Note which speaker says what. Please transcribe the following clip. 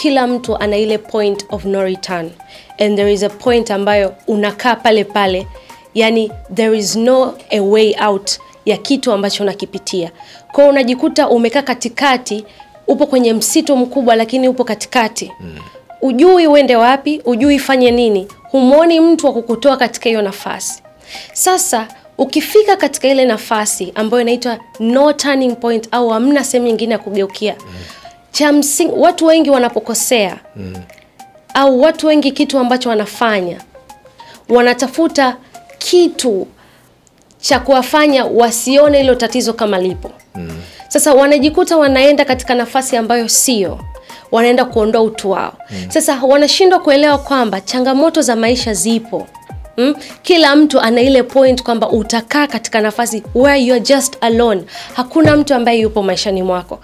Speaker 1: kila mtu ana ile point of no return, and there is a point ambayo unakaa pale pale, yani there is no a way out ya kitu ambacho unakipitia. Kwa unajikuta umekaa katikati, upo kwenye msitu mkubwa lakini upo katikati. Ujui uende wapi, ujui fanye nini, humoni mtu wa kukutoa katika hiyo nafasi. Sasa ukifika katika ile nafasi ambayo inaitwa no turning point au hamna sehemu nyingine ya kugeukia, watu wengi wanapokosea au watu wengi kitu ambacho wanafanya, wanatafuta kitu cha kuwafanya wasione hilo tatizo kama lipo. Sasa wanajikuta wanaenda katika nafasi ambayo sio, wanaenda kuondoa utu wao. Sasa wanashindwa kuelewa kwamba changamoto za maisha zipo. Kila mtu ana ile point kwamba utakaa katika nafasi where you are just alone. Hakuna mtu ambaye yupo maishani mwako.